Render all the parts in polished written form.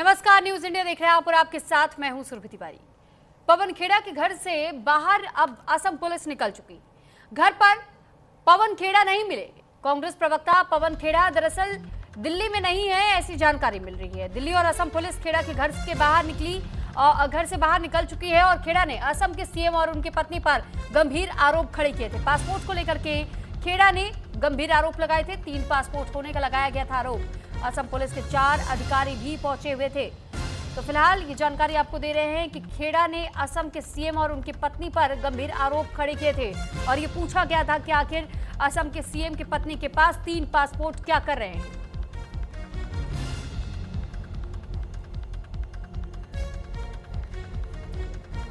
नमस्कार, news India देख रहे हैं आप और आपके साथ मैं हूं सुरभि तिवारी। पवन खेड़ा के घर से बाहर अब असम पुलिस निकल चुकी। घर पर पवन खेड़ा नहीं मिले। कांग्रेस प्रवक्ता पवन खेड़ा दरअसल दिल्ली में नहीं है, ऐसी जानकारी मिल रही है। दिल्ली और असम पुलिस खेड़ा के घर से बाहर निकल चुकी है और खेड़ा ने असम के सीएम और उनकी पत्नी पर गंभीर आरोप खड़े किए थे। पासपोर्ट को लेकर के खेड़ा ने गंभीर आरोप लगाए थे। 3 पासपोर्ट होने का लगाया गया था आरोप। असम पुलिस के 4 अधिकारी भी पहुंचे हुए थे। तो फिलहाल ये जानकारी आपको दे रहे हैं कि खेड़ा ने असम के सीएम और उनकी पत्नी पर गंभीर आरोप खड़े किए थे और ये पूछा गया था कि आखिर असम के सीएम की पत्नी के पास 3 पासपोर्ट क्या कर रहे हैं।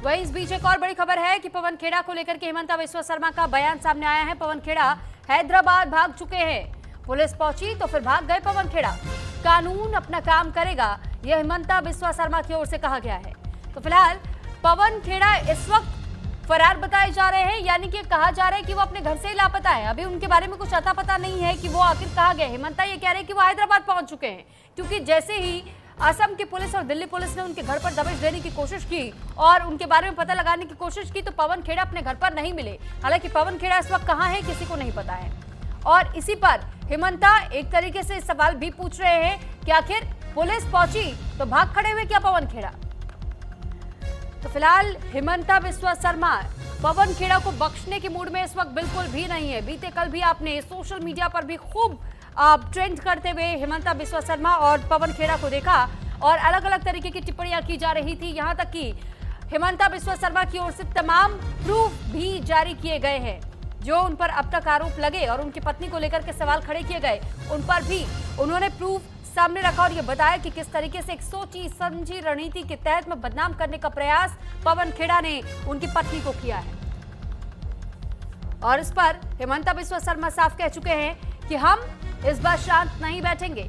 वहीं इस बीच एक और बड़ी खबर है कि पवन खेड़ा को लेकर के हिमंता बिस्वा शर्मा का बयान सामने आया है। पवन खेड़ा हैदराबाद भाग चुके हैं। पुलिस पहुंची तो फिर भाग गए पवन खेड़ा। कानून अपना काम करेगा, यह हिमंता बिस्वा शर्मा की ओर से कहा गया है। तो फिलहाल पवन खेड़ा इस वक्त फरार बताए जा रहे हैं, यानी कि कहा जा रहा है कि वो अपने घर से ही लापता है। अभी उनके बारे में कुछ अता पता नहीं है कि वो आखिर कहाँ गए। हिमंता ये कह रहे हैं कि वो हैदराबाद पहुंच चुके हैं, क्योंकि जैसे ही असम की पुलिस और दिल्ली पुलिस ने उनके घर पर दबिश देने की कोशिश की और उनके बारे में पता लगाने की कोशिश की तो पवन खेड़ा अपने घर पर नहीं मिले। हालांकि पवन खेड़ा इस वक्त कहाँ है किसी को नहीं पता है। और इसी पर हिमंता एक तरीके से सवाल भी पूछ रहे हैं कि आखिर पुलिस पहुंची तो भाग खड़े हुए क्या पवन खेड़ा। तो फिलहाल हिमंता बिस्वा शर्मा पवन खेड़ा को बख्शने के मूड में इस वक्त बिल्कुल भी नहीं है। बीते कल भी आपने सोशल मीडिया पर भी खूब ट्रेंड करते हुए हिमंता बिस्वा शर्मा और पवन खेड़ा को देखा और अलग अलग तरीके की टिप्पणियां की जा रही थी। यहां तक कि हिमंता बिस्वा शर्मा की ओर से तमाम प्रूफ भी जारी किए गए हैं। जो उन पर अब तक आरोप लगे और उनकी पत्नी को लेकर के सवाल खड़े किए गए, उन पर भी उन्होंने प्रूफ सामने रखा और ये बताया कि किस तरीके से एक सोची समझी रणनीति के तहत में बदनाम करने का प्रयास पवन खेड़ा ने उनकी पत्नी को किया है। और इस पर हिमंता बिस्वा शर्मा साफ कह चुके हैं कि हम इस बार शांत नहीं बैठेंगे।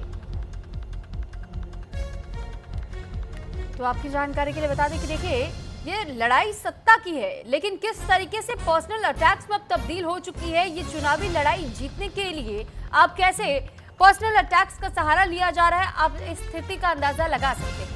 तो आपकी जानकारी के लिए बता दें कि देखिए, ये लड़ाई सत्ता की है, लेकिन किस तरीके से पर्सनल अटैक्स में अब तब्दील हो चुकी है। ये चुनावी लड़ाई जीतने के लिए आप कैसे पर्सनल अटैक्स का सहारा लिया जा रहा है, आप इस स्थिति का अंदाजा लगा सकते हैं।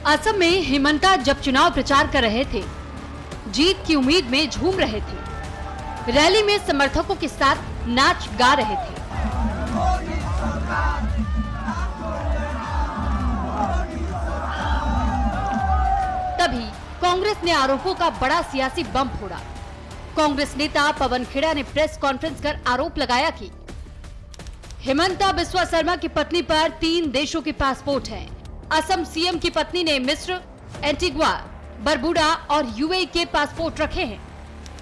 असम में हिमंता जब चुनाव प्रचार कर रहे थे, जीत की उम्मीद में झूम रहे थे, रैली में समर्थकों के साथ नाच गा रहे थे। तभी कांग्रेस ने आरोपों का बड़ा सियासी बम फोड़ा। कांग्रेस नेता पवन खेड़ा ने प्रेस कॉन्फ्रेंस कर आरोप लगाया कि हिमंता बिस्वा शर्मा की पत्नी पर 3 देशों के पासपोर्ट हैं। असम सीएम की पत्नी ने मिस्र, एंटीगुआ, बरबुडा और यूएई के पासपोर्ट रखे हैं।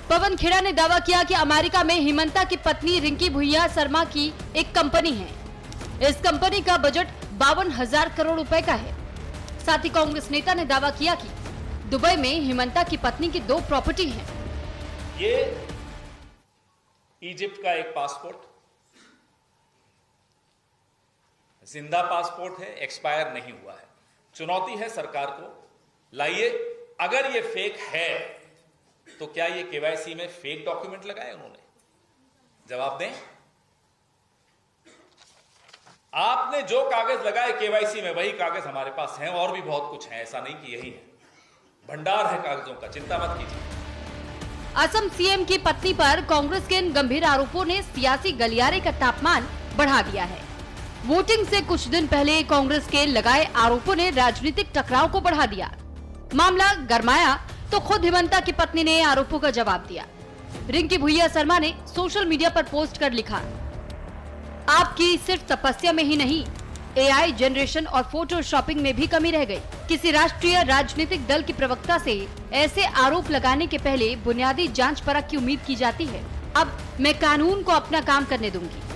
पवन खेड़ा ने दावा किया कि अमेरिका में हिमंता की पत्नी रिंकी भुइया शर्मा की एक कंपनी है। इस कंपनी का बजट 52,000 करोड़ रुपए का है। साथ ही कांग्रेस नेता ने दावा किया कि दुबई में हिमंता की पत्नी की 2 प्रॉपर्टी हैं। ये इजिप्ट का एक पासपोर्ट जिंदा पासपोर्ट है, एक्सपायर नहीं हुआ है। चुनौती है सरकार को, लाइए, अगर ये फेक है तो क्या ये केवाईसी में फेक डॉक्यूमेंट लगाए उन्होंने? जवाब दें। आपने जो कागज लगाए केवाईसी में वही कागज हमारे पास हैं और भी बहुत कुछ है, ऐसा नहीं कि यही है, भंडार है कागजों का, चिंता मत कीजिए। असम सीएम की पत्नी पर कांग्रेस के इन गंभीर आरोपों ने सियासी गलियारे का तापमान बढ़ा दिया है। वोटिंग से कुछ दिन पहले कांग्रेस के लगाए आरोपों ने राजनीतिक टकराव को बढ़ा दिया। मामला गरमाया तो खुद हिमंता की पत्नी ने आरोपों का जवाब दिया। रिंकी भुइया शर्मा ने सोशल मीडिया पर पोस्ट कर लिखा, आपकी सिर्फ तपस्या में ही नहीं, एआई जनरेशन और फोटो शॉपिंग में भी कमी रह गई। किसी राष्ट्रीय राजनीतिक दल की प्रवक्ता से ऐसे आरोप लगाने के पहले बुनियादी जांच परख की उम्मीद की जाती है। अब मैं कानून को अपना काम करने दूंगी।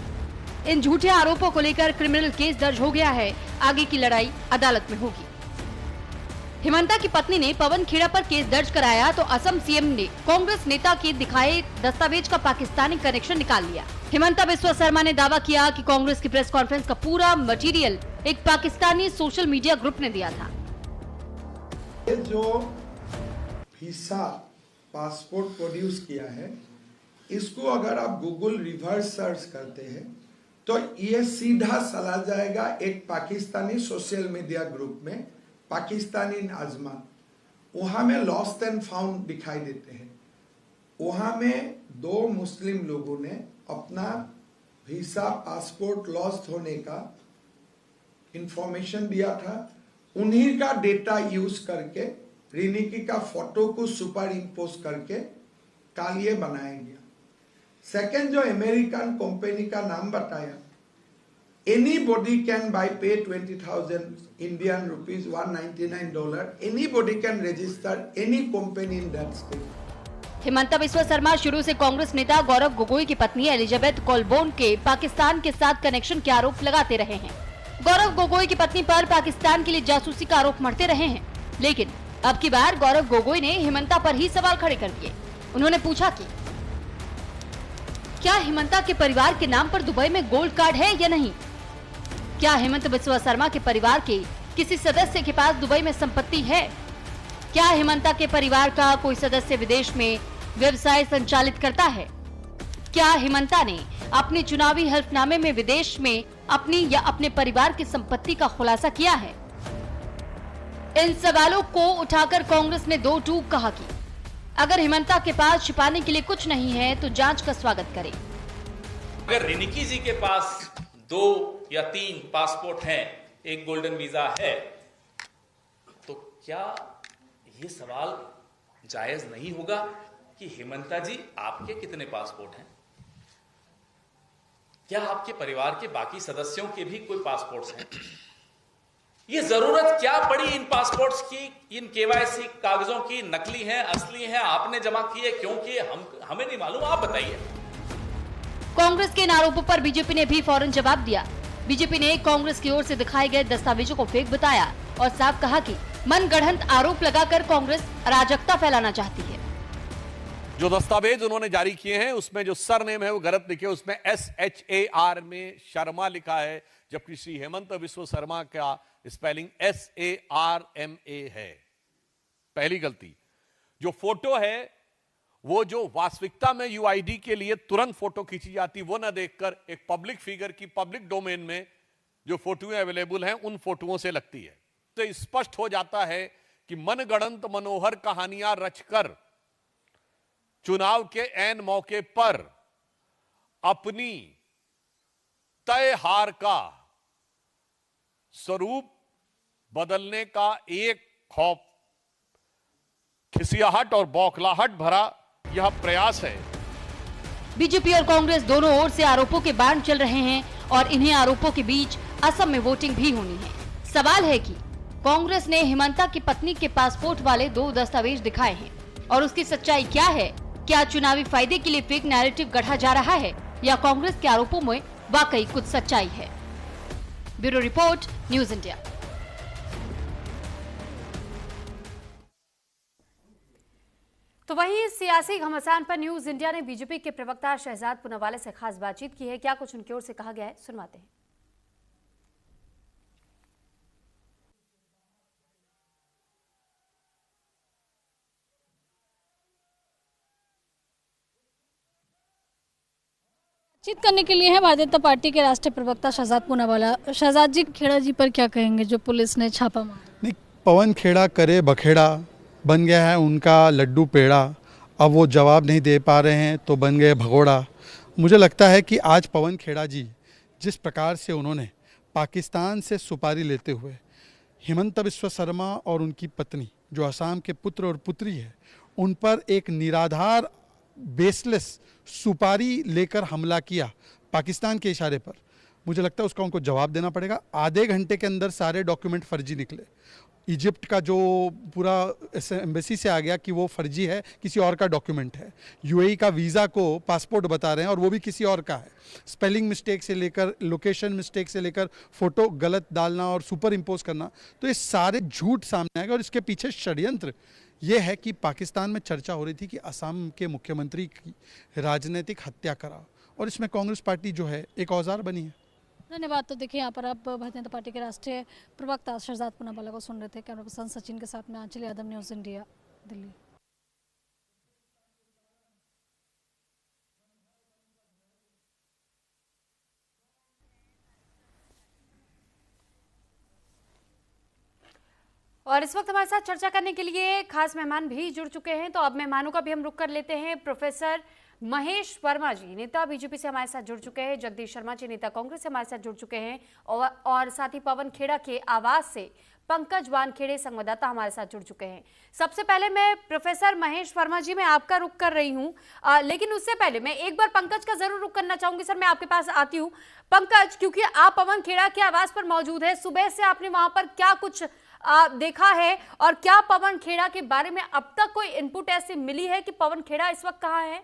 इन झूठे आरोपों को लेकर क्रिमिनल केस दर्ज हो गया है। आगे की लड़ाई अदालत में होगी। हिमंता की पत्नी ने पवन खेड़ा पर केस दर्ज कराया तो असम सीएम ने कांग्रेस नेता के दिखाए दस्तावेज का पाकिस्तानी कनेक्शन निकाल लिया। हिमंता बिस्वा शर्मा ने दावा किया कि कांग्रेस की प्रेस कॉन्फ्रेंस का पूरा मटेरियल एक पाकिस्तानी सोशल मीडिया ग्रुप ने दिया था। ये जो वीसा पासपोर्ट प्रोड्यूस किया है, इसको अगर आप गूगल रिवर्स सर्च करते हैं तो ये सीधा चला जाएगा एक पाकिस्तानी सोशल मीडिया ग्रुप में, पाकिस्तानी आजमान। वहां में लॉस्ट एंड फाउंड दिखाई देते हैं। वहां में 2 मुस्लिम लोगों ने अपना वीसा पासपोर्ट लॉस्ट होने का इंफॉर्मेशन दिया था। उन्हीं का डेटा यूज करके रिनिकी का फोटो को सुपर इम्पोज करके कालिए बनाया गया। सेकेंड, जो अमेरिकन कंपनी का नाम बताया, anybody can buy pay 20,000 Indian rupees, $199. Anybody can register any company in that state. Himanta Biswa Sharma शुरू से कांग्रेस नेता गौरव गोगोई की पत्नी एलिजाबेथ कोलबोन के पाकिस्तान के साथ कनेक्शन के आरोप लगाते रहे हैं। गौरव गोगोई की पत्नी पर पाकिस्तान के लिए जासूसी का आरोप मढ़ते रहे हैं, लेकिन अब की बार गौरव गोगोई ने हिमंता पर ही सवाल खड़े कर दिए। उन्होंने पूछा कि क्या हिमंता के परिवार के नाम पर दुबई में गोल्ड कार्ड है या नहीं? क्या हेमंत बिस्वा शर्मा के परिवार के किसी सदस्य के पास दुबई में संपत्ति है? क्या हिमंता के परिवार का कोई सदस्य विदेश में व्यवसाय संचालित करता है? क्या हिमंता ने अपने चुनावी हल्फनामे में विदेश में अपनी या अपने परिवार की संपत्ति का खुलासा किया है? इन सवालों को उठाकर कांग्रेस ने 2 टूक कहा कि अगर हिमंता के पास छिपाने के लिए कुछ नहीं है तो जांच का स्वागत करें। अगर रिनिकी जी के पास 2 या 3 पासपोर्ट हैं, एक गोल्डन वीजा है, तो क्या ये सवाल जायज नहीं होगा कि हिमंता जी आपके कितने पासपोर्ट हैं? क्या आपके परिवार के बाकी सदस्यों के भी कोई पासपोर्ट्स हैं? ये जरूरत क्या पड़ी इन पासपोर्ट्स की, इन केवाईसी कागजों की? नकली हैं, असली हैं, आपने जमा किए, क्यों किए? हमें नहीं मालूम, आप बताइए। कांग्रेस के इन आरोपों पर बीजेपी ने भी फौरन जवाब दिया। बीजेपी ने कांग्रेस की ओर से दिखाए गए दस्तावेजों को फेक बताया और साफ कहा कि मनगढ़ंत आरोप लगाकर कांग्रेस अराजकता फैलाना चाहती है। जो दस्तावेज उन्होंने जारी किए हैं उसमें जो सरनेम है वो गलत लिखे, उसमें SHAR में शर्मा लिखा है, जबकि श्री हेमंत बिस्वा शर्मा का स्पेलिंग SARMA है। पहली गलती। जो फोटो है वो जो वास्तविकता में UID के लिए तुरंत फोटो खींची जाती वो ना देखकर एक पब्लिक फिगर की पब्लिक डोमेन में जो फोटोएं अवेलेबल हैं उन फोटोओं से लगती है। तो स्पष्ट हो जाता है कि मनगढ़ंत मनोहर कहानियां रचकर चुनाव के ऐन मौके पर अपनी तय हार का स्वरूप बदलने का एक खौफ, खिसियाहट और बौखलाहट भरा यह प्रयास है। बीजेपी और कांग्रेस दोनों ओर से आरोपों के बाण चल रहे हैं और इन्हीं आरोपों के बीच असम में वोटिंग भी होनी है। सवाल है कि कांग्रेस ने हिमंता की पत्नी के पासपोर्ट वाले 2 दस्तावेज दिखाए हैं और उसकी सच्चाई क्या है? क्या चुनावी फायदे के लिए फेक नैरेटिव गढ़ा जा रहा है या कांग्रेस के आरोपों में वाकई कुछ सच्चाई है? Bureau report, news India. तो वहीं सियासी घमासान पर न्यूज इंडिया ने बीजेपी के प्रवक्ता शहजाद पूनावाला से खास बातचीत की है। क्या कुछ उनकी ओर से कहा गया है, सुनवाते हैं। बातचीत करने के लिए है भारतीय जनता पार्टी के राष्ट्रीय प्रवक्ता शहजाद पूनावाला। शहजाद जी, खेड़ा जी पर क्या कहेंगे जो पुलिस ने छापा मारा? नहीं, पवन खेड़ा करे बखेड़ा बन गया है उनका लड्डू पेड़ा। अब वो जवाब नहीं दे पा रहे हैं तो बन गए भगोड़ा। मुझे लगता है कि आज पवन खेड़ा जी जिस प्रकार से उन्होंने पाकिस्तान से सुपारी लेते हुए हेमंत बिस्वा शर्मा और उनकी पत्नी जो असम के पुत्र और पुत्री है उन पर एक निराधार बेसलेस सुपारी लेकर हमला किया पाकिस्तान के इशारे पर, मुझे लगता है उसका उनको जवाब देना पड़ेगा। आधे घंटे के अंदर सारे डॉक्यूमेंट फर्जी निकले इजिप्ट का जो पूरा एम्बेसी से आ गया कि वो फर्जी है, किसी और का डॉक्यूमेंट है। यूएई का वीज़ा को पासपोर्ट बता रहे हैं और वो भी किसी और का है। स्पेलिंग मिस्टेक से लेकर, लोकेशन मिस्टेक से लेकर, फ़ोटो गलत डालना और सुपर इम्पोज करना, तो ये सारे झूठ सामने आएगा। और इसके पीछे षड्यंत्र ये है कि पाकिस्तान में चर्चा हो रही थी कि असम के मुख्यमंत्री की राजनीतिक हत्या करा, और इसमें कांग्रेस पार्टी जो है एक औजार बनी है। धन्यवाद। तो देखिए, यहाँ पर आप भारतीय जनता पार्टी के राष्ट्रीय प्रवक्ता शहजाद पूनावाला को सुन रहे थे। कैमरा पर्सन सचिन के साथ में आंचल यादव, न्यूज़ इंडिया, दिल्ली। और इस वक्त हमारे साथ चर्चा करने के लिए खास मेहमान भी जुड़ चुके हैं, तो अब मेहमानों का भी हम रुख कर लेते हैं। प्रोफेसर महेश वर्मा जी, नेता बीजेपी से हमारे साथ जुड़ चुके हैं। जगदीश शर्मा जी, नेता कांग्रेस से हमारे साथ जुड़ चुके हैं। और साथ ही पवन खेड़ा के आवाज से पंकज वानखेड़े, संवाददाता, हमारे साथ जुड़ चुके हैं। सबसे पहले मैं प्रोफेसर महेश वर्मा जी, मैं आपका रुख कर रही हूं, लेकिन उससे पहले मैं एक बार पंकज का जरूर रुख करना चाहूंगी। सर, मैं आपके पास आती हूं। पंकज, क्योंकि आप पवन खेड़ा के आवास पर मौजूद है, सुबह से आपने वहां पर क्या कुछ देखा है, और क्या पवन खेड़ा के बारे में अब तक कोई इनपुट ऐसी मिली है कि पवन खेड़ा इस वक्त कहां है?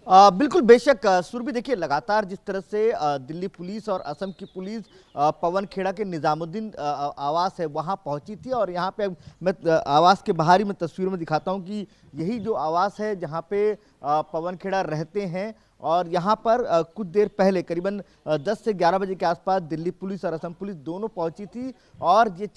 बिल्कुल, बेशक सुरभि, देखिए लगातार जिस तरह से दिल्ली पुलिस और असम की पुलिस पवन खेड़ा के निजामुद्दीन आवास है वहां पहुंची थी, और यहां पे मैं आवास के बाहर ही मैं तस्वीरों में दिखाता हूं कि यही जो आवास है जहां पे पवन खेड़ा रहते हैं। और यहाँ पर कुछ देर पहले करीबन 10 से 11 बजे के आसपास दिल्ली पुलिस और असम पुलिस दोनों पहुंची थी, और ये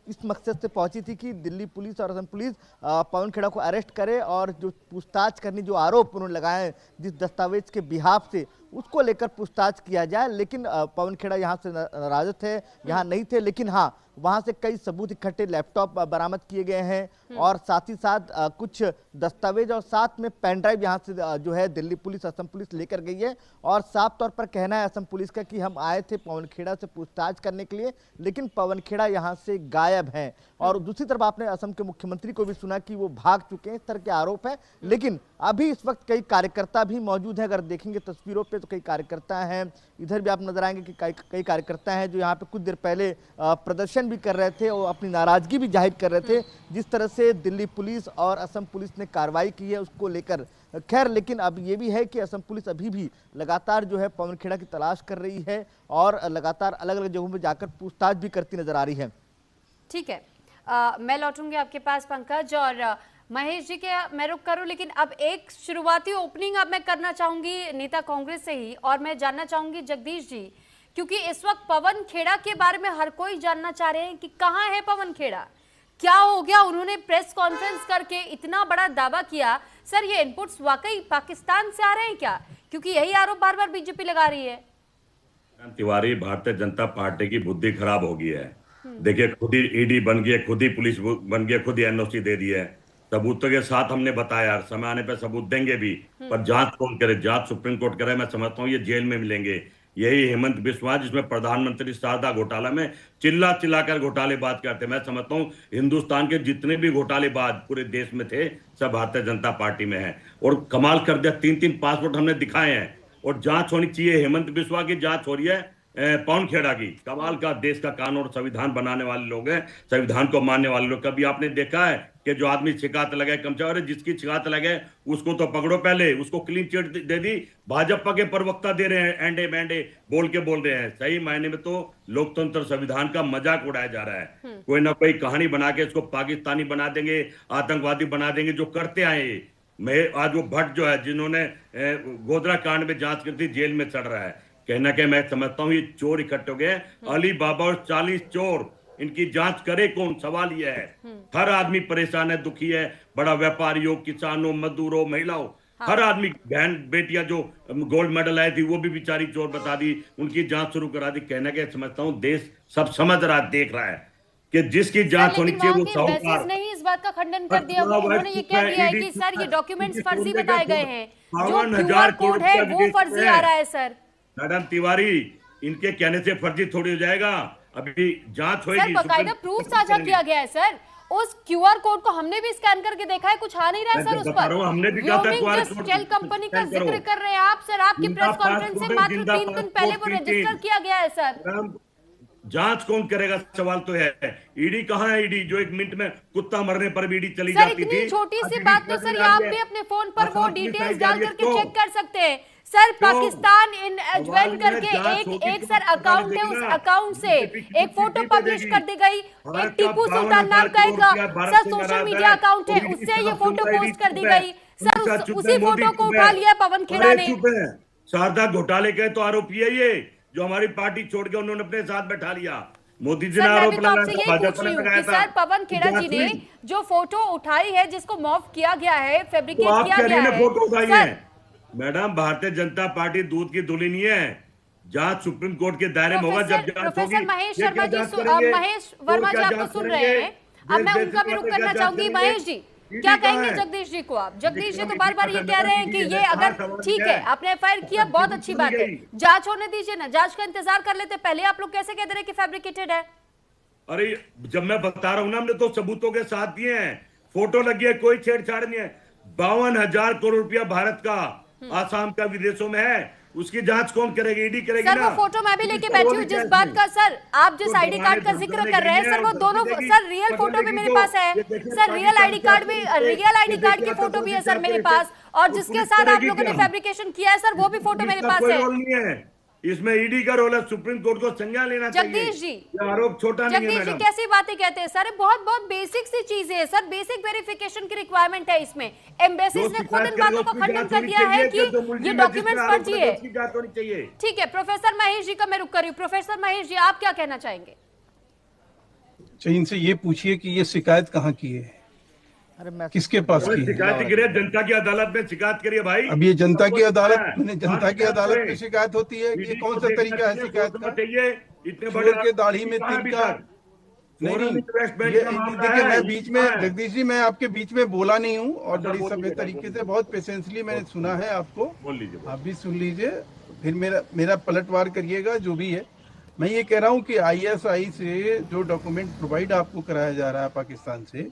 इस मकसद से पहुंची थी कि दिल्ली पुलिस और असम पुलिस पवन खेड़ा को अरेस्ट करे, और जो पूछताछ करनी, जो आरोप उन्होंने लगाए हैं जिस दस्तावेज के बिहाफ से, उसको लेकर पूछताछ किया जाए। लेकिन पवन खेड़ा यहाँ से नाराज थे, यहाँ नहीं थे। लेकिन हाँ, वहां से कई सबूत इकट्ठे, लैपटॉप बरामद किए गए हैं, और साथ ही साथ कुछ दस्तावेज और साथ में पेन ड्राइव यहाँ से जो है दिल्ली पुलिस, असम पुलिस लेकर गई है। और साफ तौर पर कहना है असम पुलिस का कि हम आए थे पवन खेड़ा से पूछताछ करने के लिए, लेकिन पवन खेड़ा यहाँ से गायब हैं। और दूसरी तरफ आपने असम के मुख्यमंत्री को भी सुना कि वो भाग चुके हैं, इस तरह के आरोप है। लेकिन अभी इस वक्त कई कार्यकर्ता भी मौजूद हैं, अगर देखेंगे तस्वीरों पे तो कई कार्यकर्ता हैं, इधर भी आप नजर आएंगे कि कई कार्यकर्ता हैं जो यहाँ पे कुछ देर पहले प्रदर्शन भी कर रहे थे और अपनी नाराजगी भी जाहिर कर रहे थे जिस तरह से दिल्ली पुलिस और असम पुलिस ने कार्रवाई की है उसको लेकर। खैर, लेकिन अब ये भी है कि असम पुलिस अभी भी लगातार जो है पवन खेड़ा की तलाश कर रही है, और लगातार अलग अलग जगहों में जाकर पूछताछ भी करती नजर आ रही है। ठीक है, मैं लौटूंगी आपके पास पंकज, और महेश जी के मैं रुक करूं, लेकिन अब एक शुरुआती ओपनिंग अब मैं करना चाहूंगी नेता कांग्रेस से ही, और मैं जानना चाहूंगी जगदीश जी, क्योंकि इस वक्त पवन खेड़ा के बारे में हर कोई जानना चाह रहे हैं कि कहां है पवन खेड़ा, क्या हो गया। उन्होंने प्रेस कॉन्फ्रेंस करके इतना बड़ा दावा किया। सर, ये इनपुट्स वाकई पाकिस्तान से आ रहे हैं क्या? क्योंकि यही आरोप बार बार बीजेपी लगा रही है। तिवारी, भारतीय जनता पार्टी की बुद्धि खराब हो गई है। देखिए, खुद ही ईडी बन गई है, खुद ही पुलिस बन गई है, खुद ही एनओसी दे दी है। सबूतों के साथ हमने बताया, समय आने पर सबूत देंगे भी, पर जांच कौन करे? जांच सुप्रीम कोर्ट करे। मैं समझता हूँ ये जेल में मिलेंगे। यही हेमंत बिस्वा, जिसमें प्रधानमंत्री शारदा घोटाला में चिल्ला चिल्लाकर घोटालेबाज करते। मैं समझता हूँ हिंदुस्तान के जितने भी घोटालेबाज पूरे देश में थे, सब भारतीय जनता पार्टी में है। और कमाल कर दिया, 3-3 पासपोर्ट हमने दिखाए हैं, और जांच होनी चाहिए। हेमंत बिस्वा की जांच हो रही है, पवन खेड़ा की। कमाल का देश का कानून और संविधान बनाने वाले लोग हैं, संविधान को मानने वाले लोग। कभी आपने देखा है कि जो आदमी शिकायत लगे कमचा, अरे जिसकी शिकायत लगे उसको तो पकड़ो, पहले उसको क्लीन चिट दे दी। भाजपा के प्रवक्ता दे रहे हैं, एंडे बैंडे बोल रहे हैं। सही मायने में तो लोकतंत्र संविधान का मजाक उड़ाया जा रहा है। कोई ना कोई कहानी बना के इसको पाकिस्तानी बना देंगे, आतंकवादी बना देंगे, जो करते आए। मैं आज वो भट्ट जो है, जिन्होंने गोधरा कांड में जांच की थी, जेल में चढ़ रहा है। कहना कि मैं समझता हूँ ये चोर इकट्ठे हो गए, अली बाबा और 40 चोर, इनकी जांच करे कौन? सवाल यह है। हर आदमी परेशान है, दुखी है, बड़ा व्यापारियों, किसानों, मजदूरों, महिलाओं, हर आदमी, बहन बेटियां जो गोल्ड मेडल आई थी वो भी बेचारी चोर बता दी, उनकी जांच शुरू करा दी। कहना कि समझता हूँ देश सब समझ रहा, देख रहा है कि जिसकी जांच होनी चाहिए वो साहूकार नहीं। इस बात का खंडन कर दिया, उन्होंने ये कह दिया है कि सर ये डॉक्यूमेंट्स फर्जी बताए गए हैं, जो QR कोड है वो फर्जी आ रहा है। सर मैडम तिवारी, इनके कहने से फर्जी थोड़ी हो जाएगा, अभी जांच होगी। सर, बकायदा प्रूफ साझा किया गया है सर, उस क्यूआर कोड को हमने भी स्कैन करके देखा है, कुछ आ नहीं रहा है सर उस पर। हमने भी कहा था QR कोड जेल कंपनी का जिक्र कर रहे हैं आप सर, आपकी प्रेस कॉन्फ्रेंस से मात्र 3 दिन पहले वो रजिस्टर किया गया है सर। जांच कौन करेगा, सवाल तो है। ईडी कहाँ है? ईडी जो 1 मिनट में कुत्ता मरने पर भी ईडी चली जाती थी। इतनी छोटी सी बात तो सर आप भी अपने फोन पर वो डिटेल्स डाल करके चेक कर सकते हैं सर। पाकिस्तान इन ज्वाइन करके एक सर अकाउंट है, उस अकाउंट से एक फोटो पब्लिश कर दी गई, एक टीपू सुल्तान नाम का एक सर सोशल मीडिया अकाउंट है, उससे ये फोटो पोस्ट कर दी गई सर। उसी फोटो को उठा लिया पवन खेड़ा ने। शारदा घोटाले के तो आरोपी है ये, जो हमारी पार्टी छोड़ के उन्होंने अपने साथ बैठा लिया। मोदी जी ने आरोप लगाया था। सर पवन खेड़ा जी ने जो फोटो उठाई है, जिसको मॉफ किया गया है, फैब्रिकेट किया गया है, फोटो उठाई है मैडम। भारतीय जनता पार्टी दूध की धुली नहीं है। जांच सुप्रीम कोर्ट के दायरे में होगा जब जांच होगी। महेश शर्मा जी, महेश वर्मा जी आपको सुन रहे हैं, अब मैं उनका भी रुख करना चाहूंगी। महेश जी क्या कहेंगे जगदीश जी को आप? जगदीश जी तो बार बार ये कह रहे हैं कि ये अगर ठीक है आपने एफआईआर किया, बहुत अच्छी बात है, जांच होने दीजिए ना, जांच का इंतजार कर लेते। पहले आप लोग कैसे कह रहे हैं कि फैब्रिकेटेड है? अरे जब मैं बता रहा हूं ना, हमने तो सबूतों के साथ दिए हैं, फोटो लगी है, कोई छेड़छाड़ नहीं है। 52,000 करोड़ रुपया भारत का आसाम का विदेशों में है, उसकी जांच कौन करेगी? ईडी करेगी सर। वो फोटो मैं भी लेके बैठी हूँ जिस बात का सर आप जिस आईडी कार्ड का जिक्र कर रहे हैं सर, वो दोनों सर रियल फोटो भी मेरे पास है सर, रियल आईडी कार्ड भी, रियल आईडी कार्ड की फोटो भी है सर मेरे पास, और जिसके साथ आप लोगों ने फैब्रिकेशन किया है सर वो भी फोटो मेरे पास है। इसमें ईडी का रोल है, सुप्रीम कोर्ट को संज्ञान लेना चाहिए। जगदीश जी आरोप छोटा नहीं है जगदीश जी कैसी बातें कहते हैं सर? बहुत बहुत बेसिक सी चीजें है सर, बेसिक वेरिफिकेशन की रिक्वायरमेंट है इसमें। एम्बेसीज ने खुद इन बातों को खंडन कर दिया है कि ये डॉक्यूमेंट्स फर्जी है। ठीक है प्रोफेसर महेश जी का मैं रुक कर रही हूँ। प्रोफेसर महेश जी आप क्या कहना चाहेंगे? इनसे ये पूछिए कि ये शिकायत कहाँ की है, किसके पास की है? शिकायत करिए, जनता की अदालत में शिकायत करिए भाई। अब ये जनता की अदालत, जनता की अदालत में शिकायत होती है, ये कौन सा तरीका है शिकायत का? इतने बड़े के दाढ़ी में तिनका नहीं, देखिए मैं बीच में, जगदीश जी मैं आपके बीच में बोला नहीं हूँ, और बड़ी सभ्य तरीके से बहुत पेशेंसली मैंने सुना है आपको, बोल लीजिए, आप भी सुन लीजिए, फिर मेरा पलटवार करिएगा जो भी है। मैं ये कह रहा हूँ कि ISI से जो डॉक्यूमेंट प्रोवाइड आपको कराया जा रहा है पाकिस्तान से,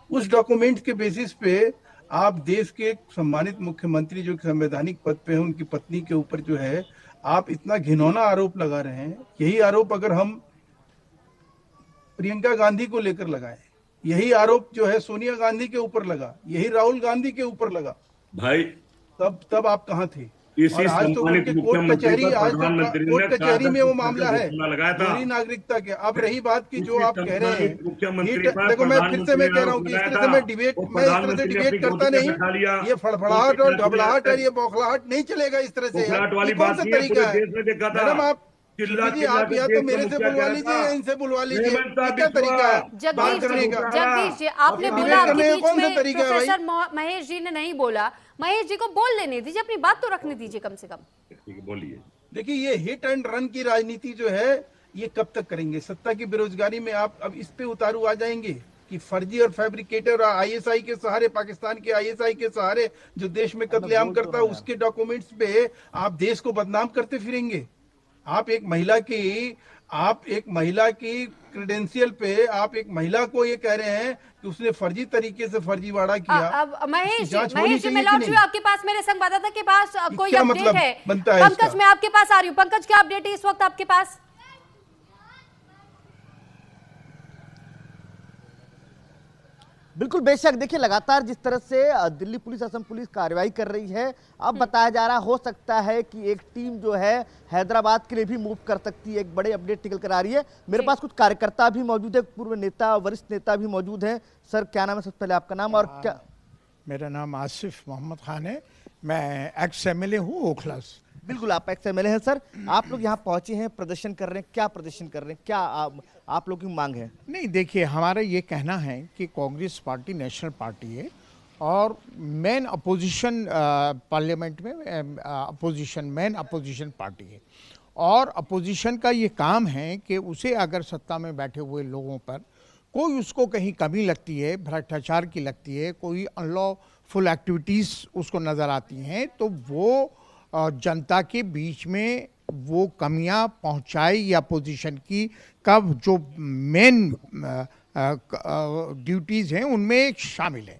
उस डॉक्यूमेंट के बेसिस पे आप देश के सम्मानित मुख्यमंत्री जो संवैधानिक पद पे हैं, उनकी पत्नी के ऊपर जो है आप इतना घिनौना आरोप लगा रहे हैं। यही आरोप अगर हम प्रियंका गांधी को लेकर लगाए, यही आरोप जो है सोनिया गांधी के ऊपर लगा, यही राहुल गांधी के ऊपर लगा भाई, तब आप कहाँ थे? इसी आज तो उनके कोर्ट कचहरी, आज कोर्ट कचहरी में वो मामला है दोहरी नागरिकता के। अब रही बात की जो आप कह रहे हैं, देखो मैं फिर से मैं कह रहा हूँ कि इस तरह से मैं इस तरह से डिबेट करता नहीं। ये फड़फड़ाहट और घबराहट और ये बौखलाहट नहीं चलेगा इस तरह से। कौन सा तरीका है मैडम? आप आप या तो मेरे से बुलवा लीजिए या इनसे बुलवा लीजिए, क्या तरीका है बात करने का? जगदीश जी आपने बोला आपके बीच में, प्रोफेसर महेश जी ने नहीं बोला, महेश जी को बोल लेने दीजिए, अपनी बात तो रखने दीजिए कम से कम। बोलिए। देखिए ये हिट एंड रन की राजनीति जो है ये कब तक करेंगे? सत्ता की बेरोजगारी में आप अब इस पे उतारू आ जाएंगे कि फर्जी और फैब्रिकेटर और ISI के सहारे, पाकिस्तान के ISI के सहारे जो देश में कत्लेआम करता है उसके डॉक्यूमेंट्स पे आप देश को बदनाम करते फिरेंगे। आप एक महिला की क्रेडेंशियल पे आप एक महिला को ये कह रहे हैं कि उसने फर्जी तरीके से फर्जीवाड़ा किया। अब महेश जी मैं लौट रही हूँ आपके पास, मेरे संवाददाता के पास कोई अपडेट है? पंकज मैं आपके पास आ रही हूँ। पंकज क्या अपडेट है इस वक्त आपके पास? बिल्कुल बेशक, देखिए लगातार जिस तरह से दिल्ली पुलिस, असम पुलिस कार्रवाई कर रही है, अब बताया जा रहा हो सकता है कि एक टीम जो है हैदराबाद के लिए भी मूव कर सकती है। एक बड़े अपडेट निकल कर आ रही है। मेरे पास कुछ कार्यकर्ता भी मौजूद है, पूर्व नेता, वरिष्ठ नेता भी मौजूद हैं। सर क्या नाम है? सबसे पहले आपका नाम और क्या? मेरा नाम आसिफ मोहम्मद खान है, मैं एक्स MLA हूँ ओखला से। बिल्कुल आप एक्स MLA हैं। सर आप लोग यहाँ पहुंचे हैं, प्रदर्शन कर रहे हैं, क्या प्रदर्शन कर रहे हैं, क्या आप लोग की मांग है? नहीं देखिए, हमारा ये कहना है कि कांग्रेस पार्टी नेशनल पार्टी है और मेन अपोजिशन पार्लियामेंट में मेन अपोजिशन पार्टी है, और अपोजिशन का ये काम है कि उसे अगर सत्ता में बैठे हुए लोगों पर कोई उसको कहीं कमी लगती है, भ्रष्टाचार की लगती है, कोई अनलॉफुल एक्टिविटीज़ उसको नज़र आती हैं, तो वो जनता के बीच में वो कमियां पहुंचाए या पोजीशन की कब जो मेन ड्यूटीज़ हैं उनमें शामिल है।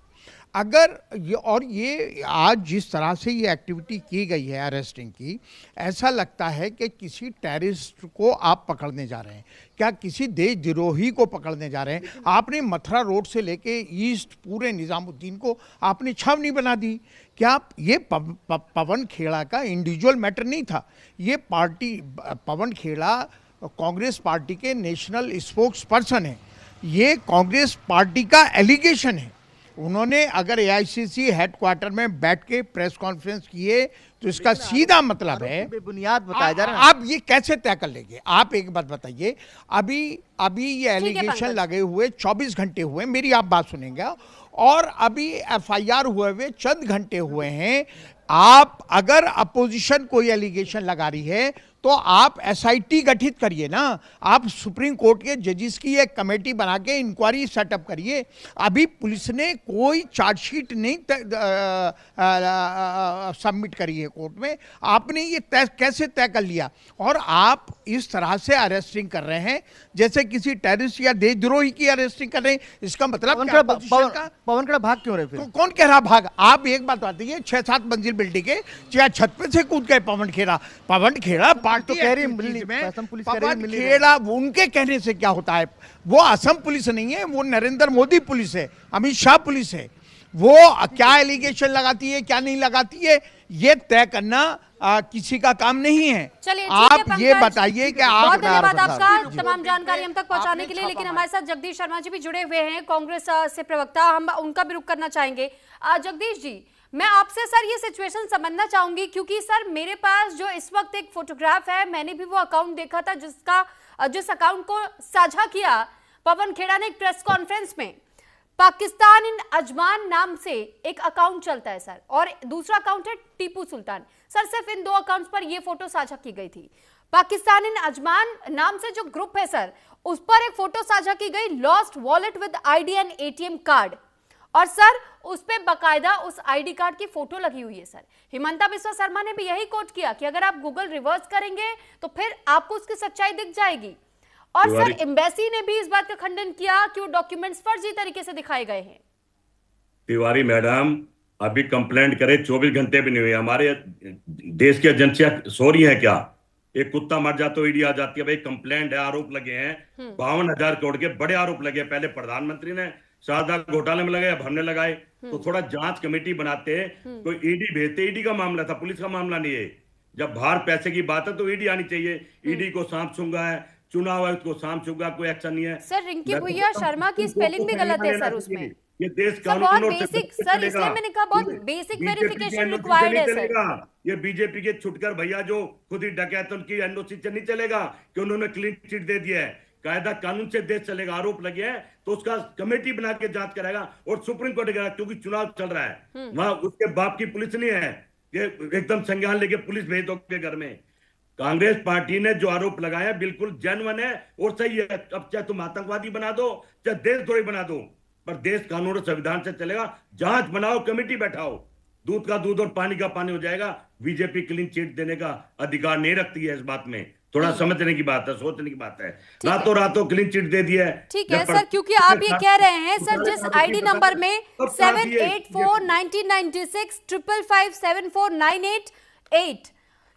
अगर ये आज जिस तरह से ये एक्टिविटी की गई है अरेस्टिंग की, ऐसा लगता है कि किसी टेररिस्ट को आप पकड़ने जा रहे हैं, क्या किसी देशद्रोही को पकड़ने जा रहे हैं। आपने मथुरा रोड से लेके ईस्ट पूरे निजामुद्दीन को आपने छावनी बना दी। क्या ये पवन खेड़ा का इंडिविजुअल मैटर नहीं था, ये पार्टी पवन खेड़ा कांग्रेस पार्टी के नेशनल स्पोक्स पर्सन है, ये कांग्रेस पार्टी का एलिगेशन है। उन्होंने अगर एआईसीसी हेडक्वार्टर में बैठ के प्रेस कॉन्फ्रेंस किए तो इसका सीधा मतलब है बेबुनियाद बताया जा रहा है। आप ये कैसे तय कर लेंगे? आप एक बात बताइए, अभी ये एलिगेशन लगे हुए 24 घंटे हुए, मेरी आप बात सुनेंगे, और अभी एफआईआर हुए हुए चंद घंटे हुए हैं। आप अगर अपोजिशन कोई एलिगेशन लगा रही है तो आप एसआईटी गठित करिए ना, आप सुप्रीम कोर्ट के जजेस की एक कमेटी बना के इंक्वायरी सेटअप करिए। अभी पुलिस ने कोई चार्जशीट नहीं सबमिट करी है कोर्ट में, आपने ये कैसे तय कर लिया? और आप इस तरह से अरेस्टिंग कर रहे हैं जैसे किसी टेररिस्ट या देशद्रोही की अरेस्टिंग कर रहे हैं। इसका मतलब पवन खेड़ा भाग क्यों रहे फिर? कौन कह रहा भाग? आप एक बात बताइए, 6-7 मंजिल बिल्डिंग के छत पे से कूद गए पवन खेड़ा तो कह रही पवन खेड़ा उनके कहने से क्या होता है? वो असम पुलिस नहीं है, वो नरेंद्र मोदी पुलिस है, अमित शाह पुलिस है। वो क्या एलिगेशन लगाती है क्या नहीं लगाती है ये तय करना किसी का काम नहीं है। चलिए आप ये बताइए कि आप। बहुत धन्यवाद आपका तमाम जानकारी हम तक पहुंचाने के लिए। लेकिन हमारे साथ जगदीश शर्मा जी भी जुड़े हुए हैं, कांग्रेस से प्रवक्ता, हम उनका भी रुख करना चाहेंगे। जगदीश जी, मैं आपसे सर ये सिचुएशन समझना चाहूंगी, क्योंकि सर मेरे पास जो इस वक्त एक फोटोग्राफ है, मैंने भी वो अकाउंट देखा था जिस अकाउंट को साझा किया पवन खेड़ा ने एक प्रेस कॉन्फ्रेंस में। पाकिस्तान इन अजमान नाम से एक अकाउंट चलता है सर, और दूसरा अकाउंट है टीपू सुल्तान। सर सिर्फ इन 2 अकाउंट्स पर ये फोटो साझा की गई थी। पाकिस्तान इन अजमान नाम से जो ग्रुप है सर, उस पर एक फोटो साझा की गई, lost wallet with ID and ATM card, और सर उस पे बकायदा उस आईडी कार्ड की फोटो लगी हुई है। सर हिमंता बिस्वा शर्मा ने भी यही कोट किया कि अगर आप गूगल रिवर्स करेंगे तो फिर आपको उसकी सच्चाई दिख जाएगी। और सर एम्बेसी ने भी इस बात का खंडन किया कि वो डॉक्यूमेंट्स फर्जी तरीके से दिखाए गए हैं। तिवारी मैडम, अभी कंप्लेंट करे 24 घंटे भी नहीं हुए, हमारे देश की एजेंसियां सो रही है क्या? एक कुत्ता मर जाता तो ईडी आ जाती है। भाई कंप्लेंट है, आरोप लगे हैं, 52,000 करोड़ के बड़े आरोप लगे। पहले प्रधानमंत्री ने शारदा घोटाले में लगाए, अब हमने लगाए, तो थोड़ा जांच कमेटी बनाते, तो ईडी भेजते। ईडी का मामला था, पुलिस का मामला नहीं है। जब बाहर पैसे की बात है तो ईडी आनी चाहिए। ईडी को सांप सूंघा है, चुनाव आयुक्त को सांप सूंघा, कोई एक्शन नहीं है। सर रिंकी भुइया शर्मा की स्पेलिंग भी गलत है सर उसमें। ये देश बहुत बेसिक सर, इसलिए मैंने कहा बहुत बेसिक वेरिफिकेशन रिक्वायर्ड है सर। ये बीजेपी के छुटकर भैया जो खुद ही डकैत, उनकी एनओसी से नहीं चलेगा कि उन्होंने क्लीन चिट दे दिया है। कायदा कानून से देश चलेगा। आरोप लगे हैं तो उसका कमेटी बना के जांच कराएगा और सुप्रीम कोर्ट करेगा, क्योंकि चुनाव चल रहा है। वहां उसके बाप की पुलिस नहीं है, ये एकदम संज्ञान लेके पुलिस भेज दो के घर में। कांग्रेस पार्टी ने जो आरोप लगाया बिल्कुल जेन्युइन है और सही है। अब चाहे तुम आतंकवादी बना दो चाहे देशद्रोही बना दो, पर देश कानून और संविधान से चलेगा। जांच बनाओ, कमेटी बैठाओ, दूध का दूध और पानी का पानी हो जाएगा। बीजेपी क्लीन चिट देने का अधिकार नहीं रखती है। इस बात में थोड़ा समझने की बात है, सोचने की बात है। रातों क्लीन चिट दे दिया है। ठीक है सर, क्योंकि आप ये कह रहे हैं सर, जिस आईडी नंबर में 784-1996 5557498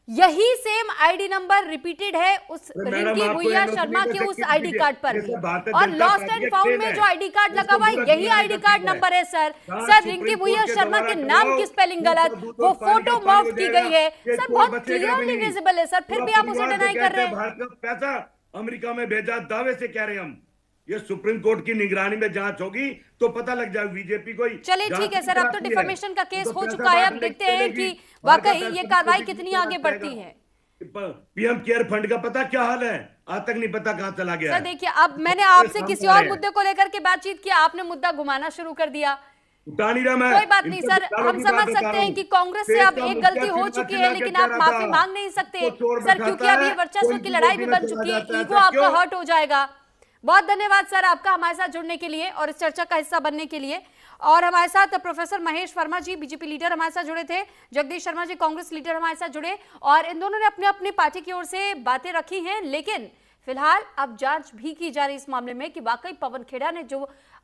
यही सेम आईडी नंबर रिपीटेड है उस रिंकी भुइया शर्मा के उस आईडी कार्ड पर भी, और लॉस्ट एंड फाउंड में जो आईडी कार्ड लगा हुआ है यही आईडी कार्ड नंबर है सर। सर रिंकी भुइया शर्मा के नाम की स्पेलिंग गलत, वो फोटो मॉर्फ की गई है सर, बहुत क्लियरली विजिबल है सर, फिर भी आप उसे डिनाई कर रहे हैं। भारत का पैसा अमेरिका में भेजा, दावे से कह रहे हैं हम। ये सुप्रीम कोर्ट की निगरानी में जांच होगी तो पता लग जाएगा बीजेपी को। चलिए ठीक है सर, अब तो डिफेमेशन का केस हो चुका है, अब देखते हैं कि वाकई ये कार्रवाई कितनी आगे बढ़ती है। पीएम केयर फंड का पता क्या हाल है? आज तक नहीं पता कहां चला गया। सर देखिए, अब मैंने आपसे किसी और मुद्दे को लेकर के बातचीत किया, आपने मुद्दा घुमाना शुरू कर दिया। कोई बात नहीं सर, हम समझ सकते हैं कि कांग्रेस से अब एक गलती हो चुकी है, लेकिन आप माफी मांग नहीं सकते सर, क्योंकि अब ये वर्चस्व की लड़ाई भी बन चुकी है, ईगो आपका हर्ट हो जाएगा। बहुत धन्यवाद सर आपका हमारे साथ जुड़ने के लिए और इस चर्चा का हिस्सा बनने के लिए। और हमारे साथ प्रोफेसर महेश वर्मा जी बीजेपी लीडर हमारे साथ जुड़े थे, जगदीश शर्मा जी कांग्रेस लीडर हमारे साथ जुड़े, और इन दोनों ने अपने अपनी पार्टी की ओर से बातें रखी हैं, लेकिन फिलहाल अब जांच भी की जा रही इस मामले में कि वाकई पवन खेड़ा ने जो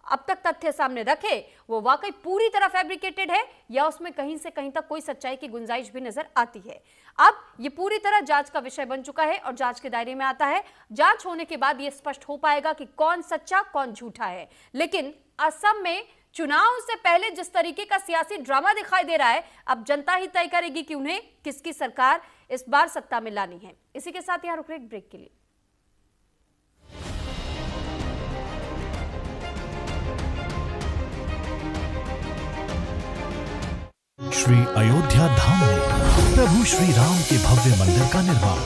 अब तक तथ्य सामने रखे वो वाकई पूरी तरह फैब्रिकेटेड है या उसमें कहीं से कहीं तक कोई सच्चाई की गुंजाइश भी नजर आती है। अब ये पूरी तरह जांच का विषय बन चुका है और जांच के दायरे में आता है। जांच होने के बाद ये स्पष्ट हो पाएगा कि कौन सच्चा कौन झूठा है। लेकिन असम में चुनाव से पहले जिस तरीके का सियासी ड्रामा दिखाई दे रहा है, अब जनता ही तय करेगी कि उन्हें किसकी सरकार इस बार सत्ता में लानी है। इसी के साथ यहां रुक रहे एक ब्रेक के लिए। श्री अयोध्या धाम में प्रभु श्री राम के भव्य मंदिर का निर्माण